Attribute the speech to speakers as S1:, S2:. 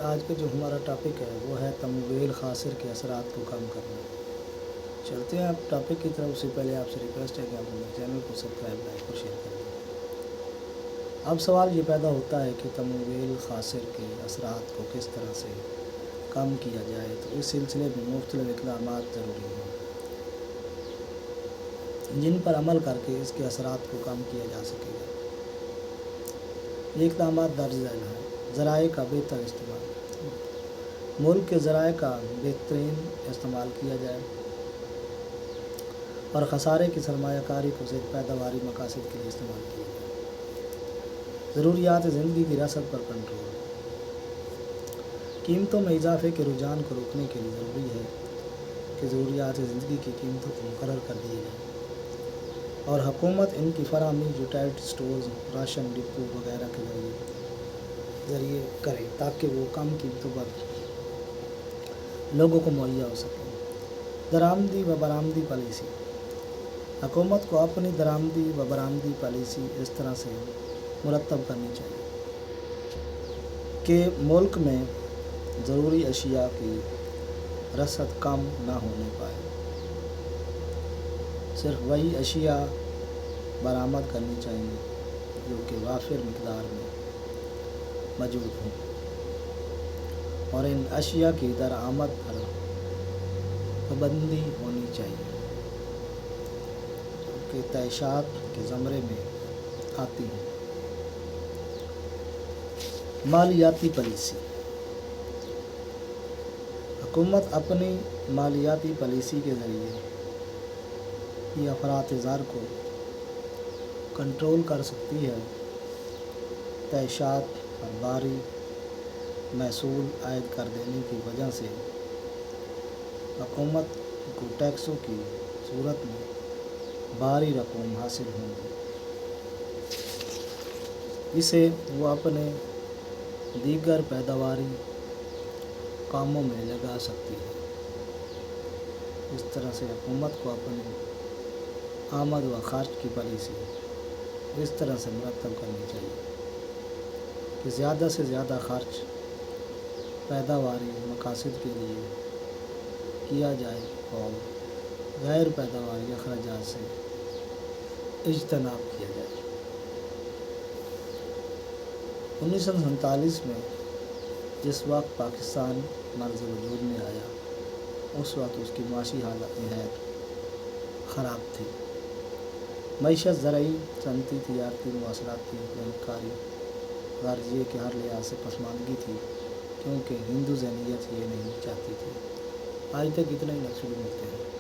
S1: آج کا جو ہمارا ٹاپک ہے وہ ہے تمویل خاسر کے اثرات کو کم کرنا۔ چلتے ہیں آپ ٹاپک کی طرف، سے پہلے آپ سے ریکویسٹ ہے کہ آپ میرے چینل کو سبسکرائب، لائک اور شیئر کر دیں۔ اب سوال یہ پیدا ہوتا ہے کہ تمویل خاسر کے اثرات کو کس طرح سے کم کیا جائے، تو اس سلسلے میں مختلف اقدامات ضروری ہیں جن پر عمل کر کے اس کے اثرات کو کم کیا جا سکے گا۔ یہ اقدامات درج ذیل ہیں۔ ذرائع کا بہتر استعمال، ملک کے ذرائع کا بہترین استعمال کیا جائے اور خسارے کی سرمایہ کاری کو صرف پیداواری مقاصد کے لیے استعمال کیا جائے۔ ضروریات زندگی کی رسد پر کنٹرول، قیمتوں میں اضافے کے رجحان کو روکنے کے لیے ضروری ہے کہ ضروریات زندگی کی قیمتوں کو مقرر کر دیے جائیں اور حکومت ان کی فراہمی یوٹیلٹی سٹورز، راشن ڈپو وغیرہ کے ذریعے کرے تاکہ وہ کم قیمتوں پر لوگوں کو مہیا ہو سکے۔ درآمدی و برآمدی پالیسی، حکومت کو اپنی درآمدی و برآمدی پالیسی اس طرح سے مرتب کرنی چاہیے کہ ملک میں ضروری اشیاء کی رسد کم نہ ہونے پائے، صرف وہی اشیاء برآمد کرنی چاہیے جو کہ وافر مقدار میں موجود ہوں، اور ان اشیاء کی درآمد پر پابندی ہونی چاہیے جو کہ تعیشات کے زمرے میں آتی ہیں۔ مالیاتی پالیسی، حکومت اپنی مالیاتی پالیسی کے ذریعے یہ افراط زر کو کنٹرول کر سکتی ہے۔ تعیشات پر بھاری محصول عائد کر دینے کی وجہ سے حکومت کو ٹیکسوں کی صورت میں بھاری رقم حاصل ہوگی، اسے وہ اپنے دیگر پیداواری کاموں میں لگا سکتی ہے۔ اس طرح سے حکومت کو اپنی آمد و خرچ کی پالیسی اس طرح سے مرتب کرنی چاہیے کہ زیادہ سے زیادہ خرچ پیداواری مقاصد کے لیے کیا جائے اور غیر پیداواری اخراجات سے اجتناب کیا جائے۔ 1947 میں جس وقت پاکستان مرز وجود میں آیا، اس وقت اس کی معاشی حالت نہایت خراب تھی۔ معیشت زرعی، صنعتی، تجارتی، مواصلاتی، بینک کاری، غرض یہ کہ ہر لحاظ سے پسماندگی تھی، کیونکہ ہندو ذہنیت یہ نہیں چاہتی تھی۔ آج تک اتنا ہی، نیکسٹ ویڈیو ملتے ہیں۔